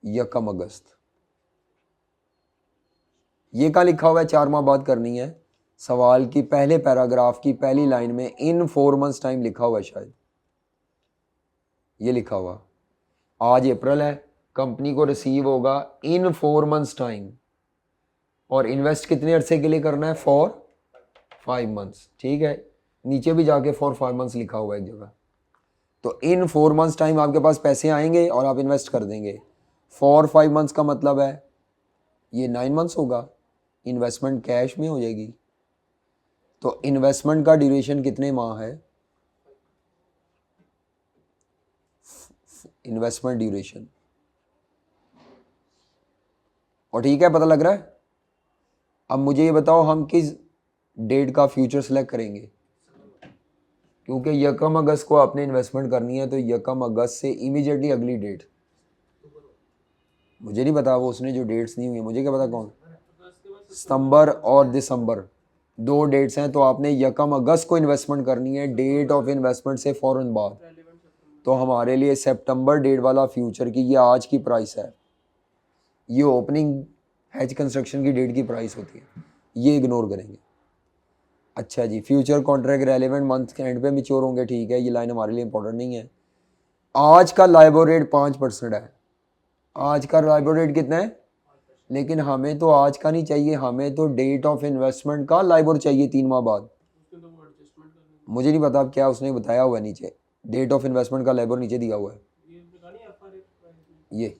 1 अगस्त। ये क्या लिखा हुआ है 4 माह बाद करनी है? सवाल की पहले पैराग्राफ की पहली लाइन में इन 4 मंथ्स टाइम लिखा हुआ है शायद। ये लिखा हुआ आज अप्रैल है, कंपनी को रिसीव होगा इन 4 मंथ्स टाइम, और इन्वेस्ट कितने अरसे के लिए करना है? For 5 months. ठीक है, नीचे भी जाके फॉर 5 मंथ्स लिखा हुआ है एक जगह। तो इन 4 मंथ्स टाइम आपके पास पैसे आएंगे और आप इन्वेस्ट कर देंगे। फॉर 5 मंथ्स का मतलब है ये 9 मंथ्स होगा, इन्वेस्टमेंट कैश में हो जाएगी। तो इन्वेस्टमेंट का ड्यूरेशन कितने माह है? Investment duration. और ठीक है, पता लग रहा है। अब मुझे ये बताओ हम किस डेट का फ्यूचर सेलेक्ट करेंगे? क्योंकि 1 अगस्त को आपने इन्वेस्टमेंट करनी है, तो 1 अगस्त से इमीडिएटली अगली डेट मुझे नहीं पता, वो उसने जो डेट्स दी हुई है मुझे क्या पता कौन। सितंबर और दिसंबर 2 डेट्स हैं, तो आपने 1 अगस्त को इन्वेस्टमेंट करनी है, डेट ऑफ इन्वेस्टमेंट से फ़ौरन बाद। तो हमारे लिए सितंबर डेट वाला फ्यूचर की ये आज की प्राइस है, ये ओपनिंग हैज कंस्ट्रक्शन की डेट की प्राइस होती है, ये इग्नोर करेंगे। अच्छा जी, फ्यूचर कॉन्ट्रैक्ट रेलेवेंट मंथ के एंड पे मैच्योर होंगे। ठीक है, ये लाइन हमारे लिए इंपॉर्टेंट नहीं है। आज का लाइबोर रेट 5% है। आज का लाइबोर रेट कितना है? लेकिन हमें तो आज का नहीं चाहिए, हमें तो डेट ऑफ इन्वेस्टमेंट का लाइबोर चाहिए 3 माह बाद। मुझे नहीं पता अब क्या उसने बताया हुआ है नीचे, डेट ऑफ इन्वेस्टमेंट का लाइबोर नीचे दिया हुआ है ये।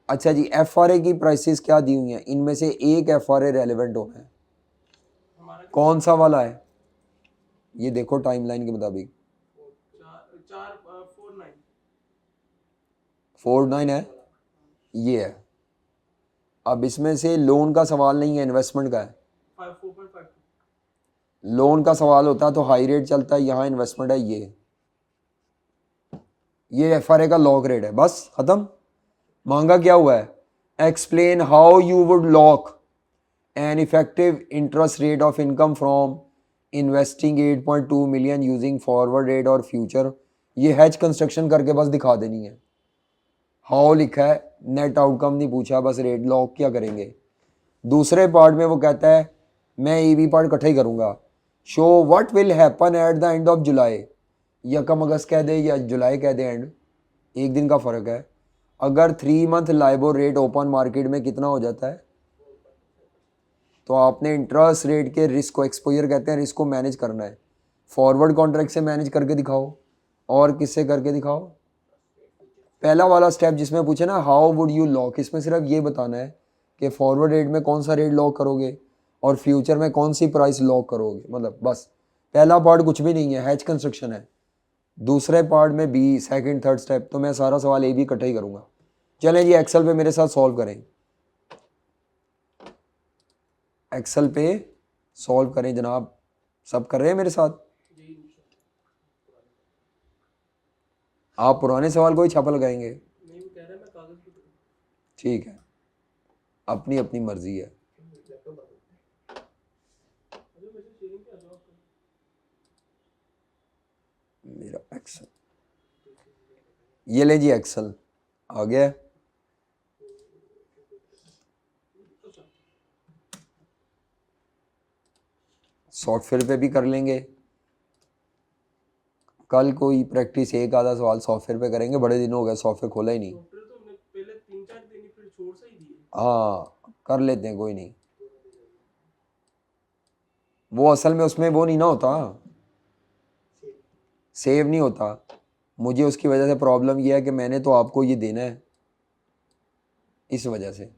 अच्छा जी, FRA की प्राइसेस क्या दी हुई हैं? इनमें से एक FRA रेलेवेंट होना है। कौन सा वाला है? ये देखो टाइमलाइन के मुताबिक 49 है, ये है। अब इसमें से लोन का सवाल नहीं है, इन्वेस्टमेंट का है। 4.52। लोन का सवाल होता तो हाई रेट चलता है, यहाँ इन्वेस्टमेंट है। ये FRA का लॉक रेट है, बस खत्म। मांगा क्या हुआ है? Explain how you would lock an effective interest rate of income from investing 8.2 million using forward rate और फ्यूचर। ये हैज कंस्ट्रक्शन करके बस दिखा देनी है। हाउ लिखा है, नेट आउटकम नहीं पूछा, बस रेट लॉक क्या करेंगे। दूसरे पार्ट में वो कहता है, मैं EV पार्ट इकट्ठा ही करूँगा। Show what will happen at the end of July. 1 अगस्त कह दे या जुलाई कह दे, एंड एक दिन का फ़र्क है। अगर 3 month LIBOR rate open market में कितना हो जाता है, तो आपने इंटरेस्ट रेट के रिस्क को, एक्सपोजर कहते हैं, रिस्क को मैनेज करना है। फॉरवर्ड कॉन्ट्रैक्ट से मैनेज करके दिखाओ, और किससे करके दिखाओ? पहला वाला स्टेप जिसमें पूछे ना हाउ वुड यू लॉक, इसमें सिर्फ ये बताना है कि फॉरवर्ड रेट में कौन सा रेट लॉक करोगे और फ्यूचर में कौन सी प्राइस लॉक करोगे, मतलब बस। पहला पार्ट कुछ भी नहीं है, हैच कंस्ट्रक्शन है। दूसरे पार्ट में बी, सेकंड थर्ड स्टेप, तो मैं सारा सवाल A B इकट्ठा ही करूँगा। चलें जी, एक्सेल पे मेरे साथ सॉल्व करें। एक्सेल पे सॉल्व करें जनाब, सब कर रहे हैं मेरे साथ? आप पुराने सवाल को ही छापा लगाएंगे? ठीक है, अपनी अपनी मर्जी है। मेरा एक्सेल, ये ले जी, एक्सेल आ गया। सॉफ्टवेयर पे भी कर लेंगे कल, कोई प्रैक्टिस एक आधा सवाल सॉफ्टवेयर पे करेंगे। बड़े दिन हो गए सॉफ्टवेयर खोला ही नहीं। हाँ, कर लेते हैं, कोई नहीं। वो असल में उसमें वो नहीं ना होता, सेव नहीं होता। मुझे उसकी वजह से प्रॉब्लम यह है कि मैंने तो आपको ये देना है, इस वजह से।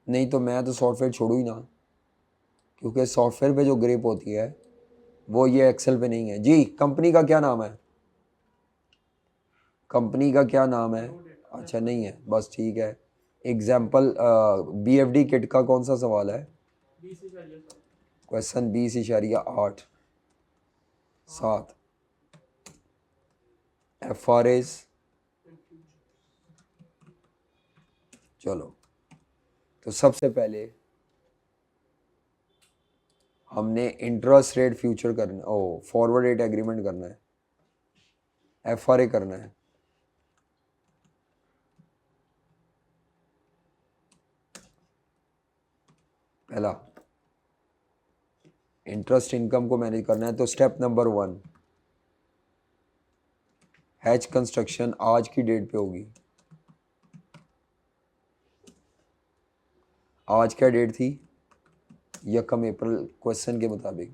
नहीं तो मैं तो सॉफ्टवेयर छोड़ू ही ना, क्योंकि सॉफ्टवेयर पे जो ग्रिप होती है वो ये एक्सेल पे नहीं है जी। कंपनी का क्या नाम है? कंपनी का क्या नाम है? अच्छा नहीं है, बस ठीक है। एग्जाम्पल BFD किट का कौन सा सवाल है? 20,7 क्वेश्चन 20.8 7 FRAs। चलो, तो सबसे पहले हमने इंटरेस्ट रेट फ्यूचर करना, ओ फॉरवर्ड रेट एग्रीमेंट करना है, FRA करना है। पहला इंटरेस्ट इनकम को मैनेज करना है, तो स्टेप नंबर 1 हैच कंस्ट्रक्शन आज की डेट पे होगी। आज क्या डेट थी? 1 अप्रैल क्वेश्चन के मुताबिक।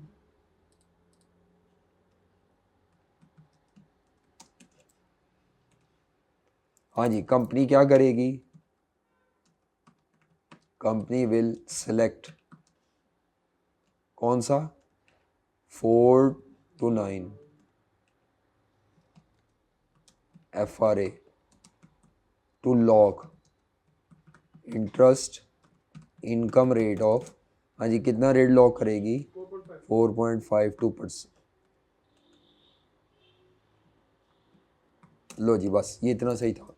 हाँ जी, कंपनी क्या करेगी? कंपनी विल सेलेक्ट कौन सा? 4 to 9 FRA to lock interest income rate of, हाँ जी, कितना रेट लॉक करेगी? 4.5 4.52%। लो जी, बस ये इतना सही था।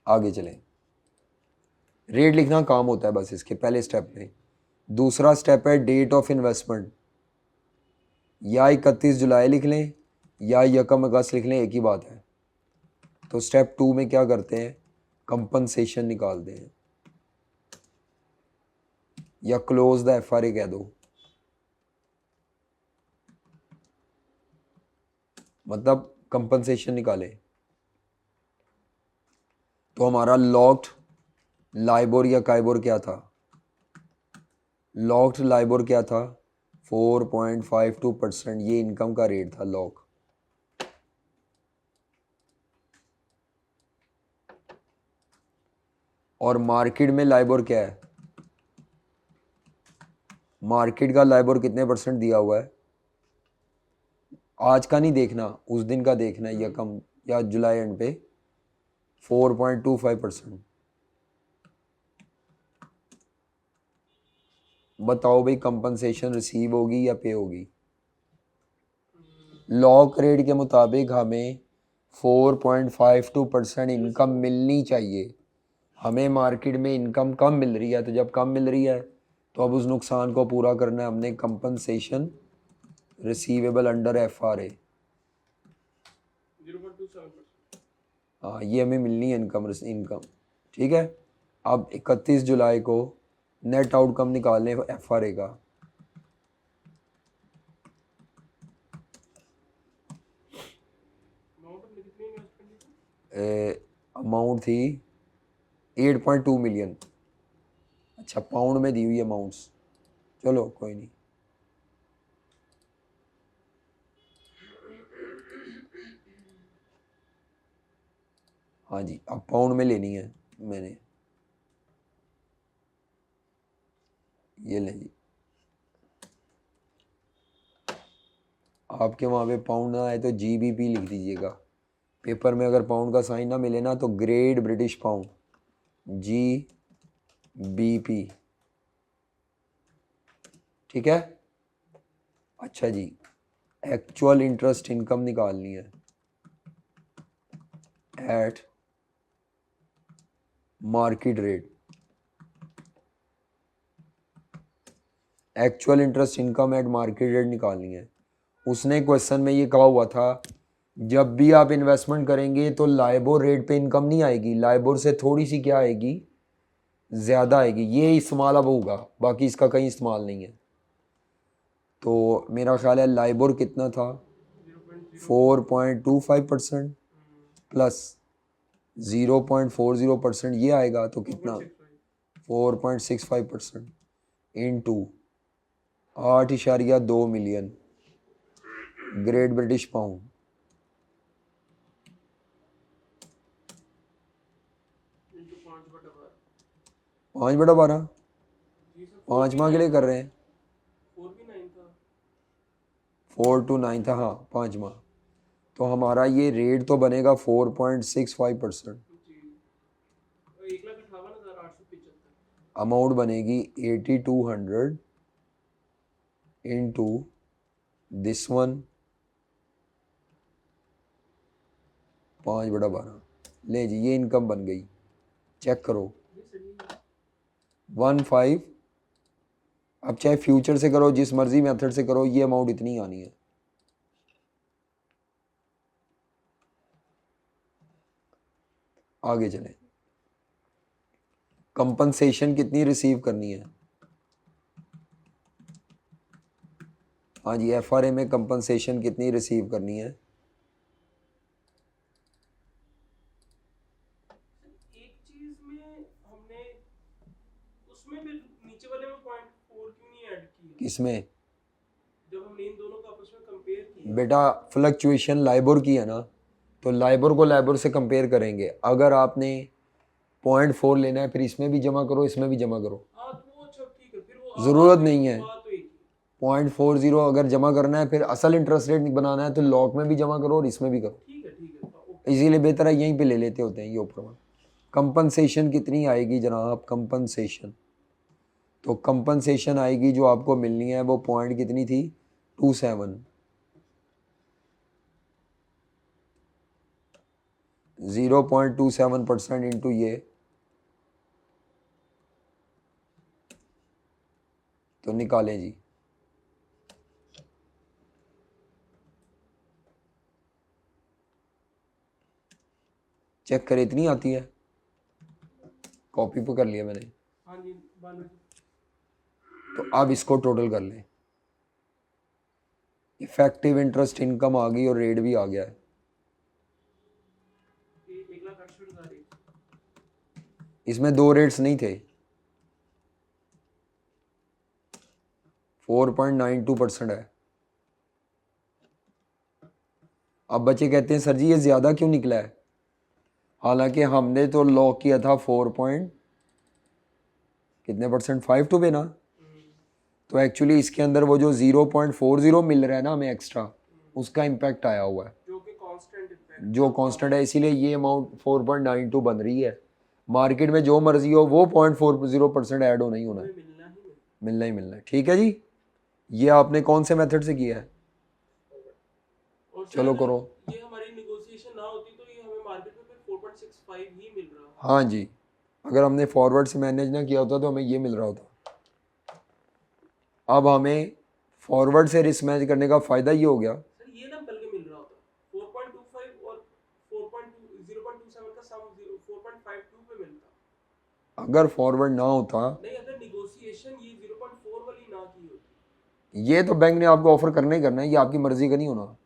आगे चलें। रेट लिखना काम होता है बस इसके पहले स्टेप में। दूसरा स्टेप है डेट ऑफ इन्वेस्टमेंट। या 31 जुलाई लिख लें या 1 अगस्त लिख लें, एक ही बात है। तो स्टेप 2 में क्या करते हैं? कंपनसेशन निकालते हैं, या क्लोज द FRA कह दो। मतलब कंपनसेशन निकाले। तो हमारा लॉक्ड लाइबोर या काइबोर क्या था? लॉक्ड लाइबोर क्या था? 4.52%। ये इनकम का रेट था लॉक। और मार्केट में लाइबोर क्या है? मार्केट का लाइबोर कितने परसेंट दिया हुआ है? आज का नहीं देखना, उस दिन का देखना है, या कम या जुलाई एंड पे 4.25%। बताओ भाई, कंपनसेशन रिसीव होगी या पे होगी? लॉक रेट के मुताबिक हमें 4.52% इनकम मिलनी चाहिए। हमें मार्केट में इनकम कम मिल रही है, तो जब कम मिल रही है तो अब उस नुकसान को पूरा करना है हमने। Compensation receivable under FRA। 0.27%। हाँ, ये हमें मिलनी है इनकम। ठीक है। अब 31 जुलाई को नेट आउटकम निकालने FRA का। अमाउंट हमने कितनी इन्वेस्ट करनी थी? अमाउंट थी 8.2 मिलियन। अच्छा, पाउंड में दी हुई अमाउंट्स, चलो कोई नहीं। हाँ जी, अब पाउंड में लेनी है मैंने। ये ले जी, आपके वहाँ पे पाउंड ना आए तो GBP लिख दीजिएगा। पेपर में अगर पाउंड का साइन ना मिले ना, तो ग्रेट ब्रिटिश पाउंड, GBP। ठीक है। अच्छा जी, एक्चुअल इंटरेस्ट इनकम निकालनी है eight market rate. Actual interest income eight market rate निकालनी है। उसने क्वेश्चन में ये कहा हुआ था, जब भी आप इन्वेस्टमेंट करेंगे तो लाइबोर रेट पे इनकम नहीं आएगी, लाइबोर से थोड़ी सी क्या आएगी? ज़्यादा आएगी। ये इस्तेमाल अब होगा, बाकी इसका कहीं इस्तेमाल नहीं है। तो मेरा ख्याल है लाइबोर कितना था? 4.25% प्लस 0.40%, ये आएगा तो कितना? 4.65% into 8.2 million great British pound. 5/12। 5/12। 5 माह के लिए कर रहे हैं, 4 भी 9 था। 4 to 9 था, हाँ 5 माह। तो हमारा ये रेट तो बनेगा 4.65%। जी 1,58,875। अमाउंट बनेगी 8200 इंटू दिस वन 5/12। ले जी, ये इनकम बन गई, चेक करो ये सही है। 15। अब चाहे फ्यूचर से करो, जिस मर्जी मेथड से करो, ये अमाउंट इतनी आनी है। आगे चलें, कंपनसेशन कितनी रिसीव करनी है? हाँ जी, एफआरए में कंपनसेशन कितनी रिसीव करनी है? एक चीज में हमने उसमें भी नीचे वाले में 0.4 क्यों नहीं ऐड किया किसमें? जब हमने इन दोनों को आपस में कंपेयर किया? बेटा फ्लक्चुएशन लाइबोर की है ना, तो लाइबोर को लाइबोर से कंपेयर करेंगे। अगर आपने 0.4 लेना है, फिर इसमें भी जमा करो, इसमें भी जमा करो, हाँ तो वो अच्छा ठीक है, फिर वो ज़रूरत नहीं है। बात तो एक ही। 0.40 अगर जमा करना है, फिर असल इंटरेस्ट रेट बनाना है तो लॉक में भी जमा करो और इसमें भी करो। ठीक है ओके। इसीलिए बेहतर है यहीं पे ले लेते होते हैं ये ऊपर में। कंपनसेशन कितनी आएगी जनाब? कंपनसेशन, तो कंपनसेशन आएगी जो आपको मिलनी है वो पॉइंट कितनी थी? 27। 0.27% इंटू ये, तो निकालें जी। चेक करें, इतनी आती है। कॉपी पे कर लिया मैंने। हाँ जी बालू जी। तो अब इसको टोटल कर लें। इफेक्टिव इंटरेस्ट इनकम आ गई और रेट भी आ गया है। 1,68,000 एक। इसमें दो रेट्स नहीं थे। 4.92% है। अब बच्चे कहते हैं सर जी ये ज़्यादा क्यों निकला है, हालांकि हमने तो लॉक किया था 4 पॉइंट कितने परसेंट, 52 पे ना। तो एक्चुअली इसके अंदर वो जो 0.40 मिल रहा है ना हमें एक्स्ट्रा, उसका इम्पैक्ट आया हुआ है, जो कि कांस्टेंट इफेक्ट जो कांस्टेंट है, इसीलिए ये अमाउंट 4.92 बन रही है। मार्केट में जो मर्जी हो वो 0.40% ऐड हो नहीं होना है, मिलना ही है। मिलना ही मिलना है। ठीक है जी, ये आपने कौन से मेथड से किया है? और चलो सर करो। ये हमारी नेगोशिएशन ना होती तो ये हमें मार्केट में फिर 4.65 ही मिल रहा। हाँ जी, अगर हमने फॉरवर्ड से मैनेज ना किया होता तो हमें ये मिल रहा होता। अब हमें फॉरवर्ड से रिस्क मैनेज करने का फ़ायदा ये हो गया, सर ये ना बल्कि मिल रहा होता 4.25 और 0.27 का सम 4.52 पे मिलता। अगर फॉरवर्ड ना होता। नहीं अगर नेगोशिएशन ये 0.4 वाली ना की होती। ये तो बैंक ने आपको ऑफर करना ही करना है, ये आपकी मर्जी का नहीं होना।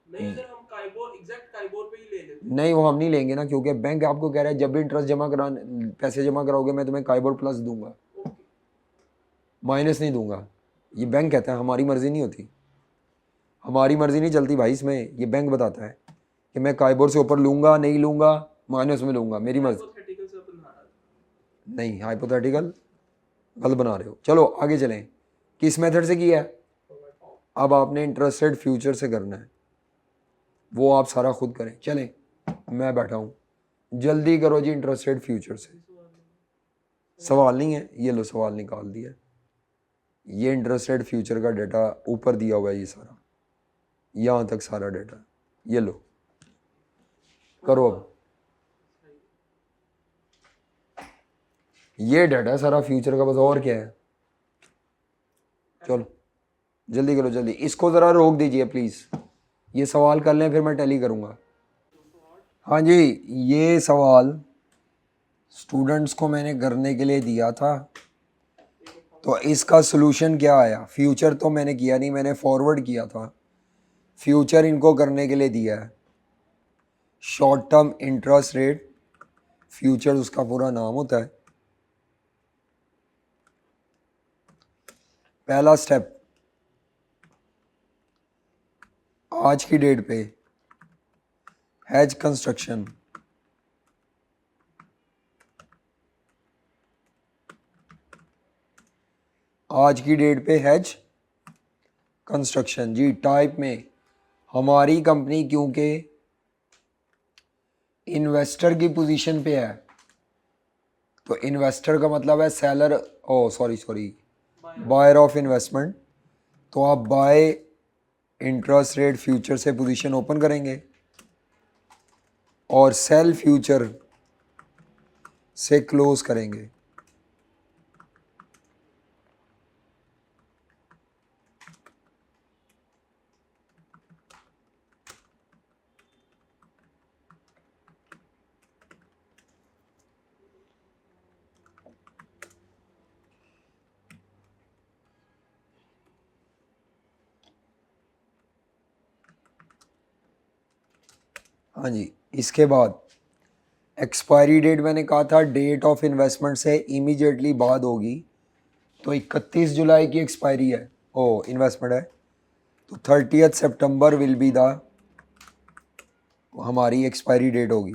नहीं अगर हम काइबोर एग्जैक्ट काइबोर पे ही ले लेते। नहीं, वो हम नहीं लेंगे ना, क्योंकि बैंक आपको कह रहा है जब भी इंटरेस्ट जमा करा, पैसे जमा कराओगे मैं तुम्हें काइबोर प्लस दूंगा, ओके माइनस नहीं दूंगा। ये बैंक कहता है, हमारी मर्जी नहीं होती, हमारी मर्जी नहीं चलती भाई इसमें। ये बैंक बताता है कि मैं काइबोर से ऊपर लूंगा, नहीं लूंगा, माइनस में लूंगा, मेरी मर्जी। हाइपोथेटिकल से अपन हारा। नहीं, हाइपोथेटिकल गलत बना रहे हो। चलो आगे चलें, किस मेथड से किया है? अब आपने इंटरेस्ट रेट फ्यूचर से करना है, वो आप सारा खुद करें। चलें, मैं बैठा हूँ, जल्दी करो जी। इंटरेस्ट रेट फ्यूचर से सवाल नहीं है, ये लो सवाल निकाल दिया। ये इंटरेस्ट रेट फ्यूचर का डाटा ऊपर दिया हुआ है, ये सारा यहाँ तक सारा डाटा, ये लो करो। अब ये डाटा सारा फ्यूचर का, बस और क्या है। चलो जल्दी करो जल्दी, इसको ज़रा रोक दीजिए प्लीज़, ये सवाल कर लें फिर मैं टैली करूँगा। हाँ जी, ये सवाल स्टूडेंट्स को मैंने करने के लिए दिया था, तो इसका सलूशन क्या आया? फ्यूचर तो मैंने किया नहीं, मैंने फॉरवर्ड किया था। फ्यूचर इनको करने के लिए दिया है, short term interest rate future उसका पूरा नाम होता है। पहला स्टेप, आज की डेट पे हेज कंस्ट्रक्शन, आज की डेट पे हेज कंस्ट्रक्शन जी। टाइप में हमारी कंपनी क्योंकि इन्वेस्टर की पोजीशन पे है, तो इन्वेस्टर का मतलब है seller, o sorry buyer of investment, तो आप बाय इंटरेस्ट रेट फ्यूचर से पोजीशन ओपन करेंगे और सेल फ्यूचर से क्लोज करेंगे। हाँ जी, इसके बाद एक्सपायरी डेट मैंने कहा था डेट ऑफ इन्वेस्टमेंट से इमीडिएटली बाद होगी, तो 31 जुलाई की एक्सपायरी है, ओ इन्वेस्टमेंट है, तो 30 सितंबर विल बी द हमारी एक्सपायरी डेट होगी।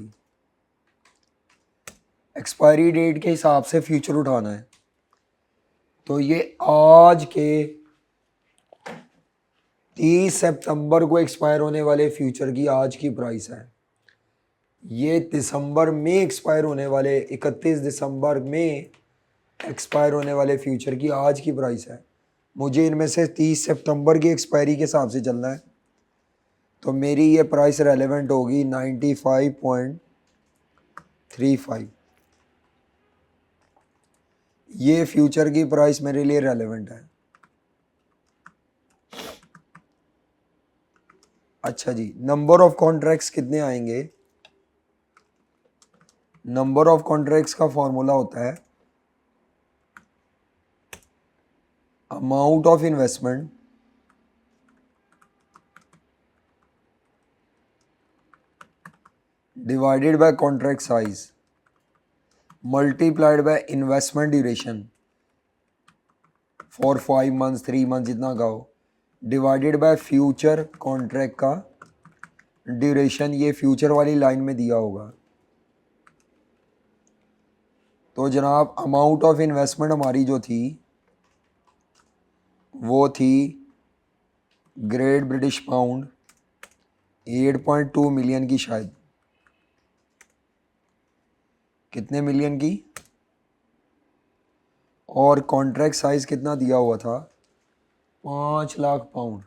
एक्सपायरी डेट के हिसाब से फ्यूचर उठाना है, तो ये आज के 30 सितंबर को एक्सपायर होने वाले फ्यूचर की आज की प्राइस है। ये दिसंबर में एक्सपायर होने वाले 31 दिसंबर में एक्सपायर होने वाले फ्यूचर की आज की प्राइस है। मुझे इनमें से 30 सितंबर की एक्सपायरी के हिसाब से चलना है, तो मेरी ये प्राइस रेलेवेंट होगी 95.35। ये फ्यूचर की प्राइस मेरे लिए रेलेवेंट है। अच्छा जी, नंबर ऑफ कॉन्ट्रैक्ट्स कितने आएंगे? नंबर ऑफ कॉन्ट्रैक्ट्स का फॉर्मूला होता है amount of investment divided by contract size multiplied by investment duration for 5 months 3 months जितना का हो, डिवाइडेड बाय फ्यूचर कॉन्ट्रैक्ट का ड्यूरेशन, ये फ्यूचर वाली लाइन में दिया होगा। तो जनाब अमाउंट ऑफ इन्वेस्टमेंट हमारी जो थी वो थी ग्रेट ब्रिटिश पाउंड 8.2 मिलियन की, शायद कितने मिलियन की, और कॉन्ट्रैक्ट साइज कितना दिया हुआ था 5 lakh pound.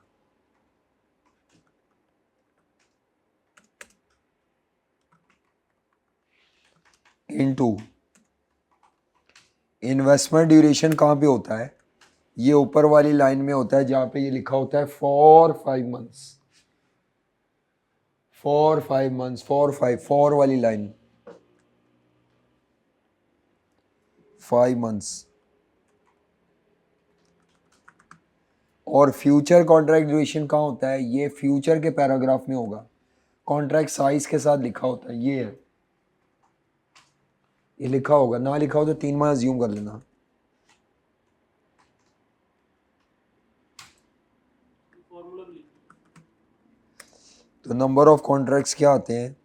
Into investment duration कहाँ पे होता है? ये ऊपर वाली लाइन में होता है जहाँ पे ये लिखा होता है for 5 months, for 5 months, for वाली लाइन 5 मंथ्स। और फ्यूचर कॉन्ट्रैक्ट ड्यूरेशन कहाँ होता है? ये फ्यूचर के पैराग्राफ में होगा, कॉन्ट्रैक्ट साइज के साथ लिखा होता है, ये है, ये लिखा होगा, ना लिखा हो तो 3 माह अज्यूम कर लेना। फॉर्मूला भी लिख तो नंबर ऑफ कॉन्ट्रैक्ट्स क्या आते हैं?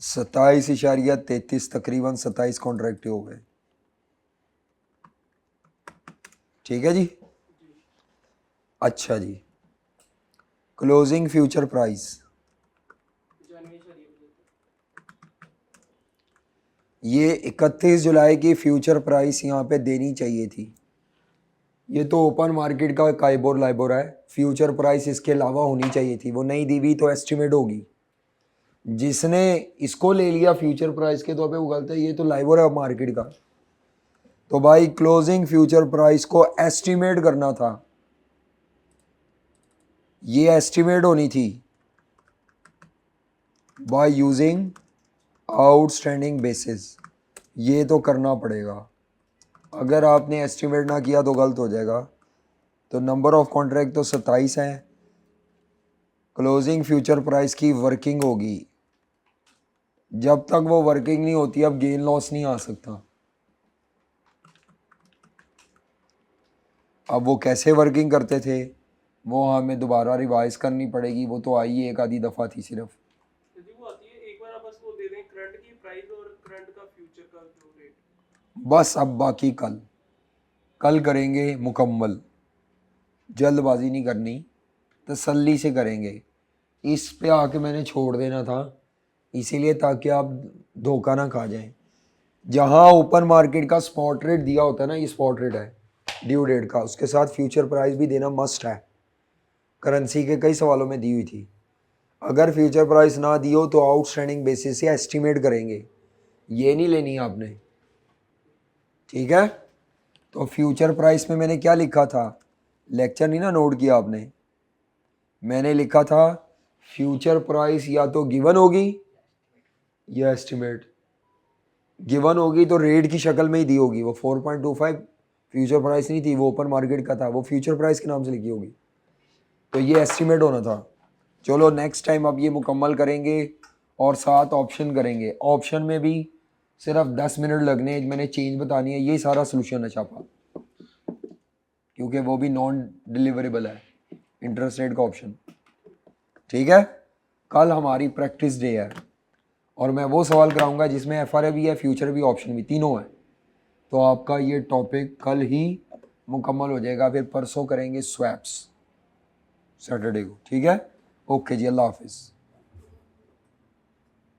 27.33, तकरीबन 27 कॉन्ट्रैक्ट हो गए। ठीक है जी। अच्छा जी, क्लोजिंग फ्यूचर प्राइस, ये 31 जुलाई की फ्यूचर प्राइस यहाँ पे देनी चाहिए थी। ये तो ओपन मार्केट का काइबोर लाइबोर है, फ्यूचर प्राइस इसके अलावा होनी चाहिए थी, वो नहीं दी हुई तो एस्टिमेट होगी। जिसने इसको ले लिया फ्यूचर प्राइस के तौर पे वो गलत है, ये तो लाइबोर है मार्केट का। तो भाई क्लोजिंग फ्यूचर प्राइस को एस्टिमेट करना था, ये एस्टिमेट होनी थी बाय यूजिंग आउटस्टैंडिंग बेसिस, ये तो करना पड़ेगा। अगर आपने एस्टिमेट ना किया तो गलत हो जाएगा। तो नंबर ऑफ कॉन्ट्रैक्ट तो 27 है, क्लोजिंग फ्यूचर प्राइस की वर्किंग होगी, जब तक वो वर्किंग नहीं होती अब गेन लॉस नहीं आ सकता। अब वो कैसे वर्किंग करते थे वो हमें दोबारा रिवाइज करनी पड़ेगी, वो तो आई एक आधी दफ़ा थी सिर्फ। यदि फ्यूचर का जो रेट? बस अब बाकी कल करेंगे मुकम्मल, जल्दबाजी नहीं करनी, तसल्ली से करेंगे। इस पे आके मैंने छोड़ देना था इसीलिए ताकि आप धोखा ना खा जाएं। जहां ओपन मार्केट का स्पॉट रेट दिया होता है ना, ये स्पॉट रेट है ड्यू डेट का, उसके साथ फ्यूचर प्राइस भी देना मस्ट है। करेंसी के कई सवालों में दी हुई थी। अगर फ्यूचर प्राइस ना दी हो तो आउटस्टैंडिंग बेसिस से एस्टिमेट करेंगे, ये नहीं लेनी आपने, ठीक है। तो फ्यूचर प्राइस में मैंने क्या लिखा था, लेक्चर नहीं ना नोट किया आपने, मैंने लिखा था फ्यूचर प्राइस या तो गिवन होगी या एस्टिमेट। गिवन होगी तो रेट की शक्ल में ही दी होगी, वो 4.25 फ्यूचर प्राइस नहीं थी, वो ओपन मार्केट का था, वो फ्यूचर प्राइस के नाम से लिखी होगी, तो ये एस्टिमेट होना था। चलो नेक्स्ट टाइम अब ये मुकम्मल करेंगे और साथ ऑप्शन करेंगे। ऑप्शन में भी सिर्फ 10 मिनट लगने, मैंने चेंज बतानी है, यही सारा सोल्यूशन है छापा, क्योंकि वो भी नॉन डिलीवरेबल है इंटरेस्ट रेट का ऑप्शन, ठीक है। कल हमारी प्रैक्टिस डे है और मैं वो सवाल कराऊंगा जिसमें FRA भी है, फ्यूचर भी, ऑप्शन भी, तीनों है। तो आपका ये टॉपिक कल ही मुकम्मल हो जाएगा, फिर परसों करेंगे स्वैप्स सैटरडे को, ठीक है। ओके जी, अल्लाह हाफिज़।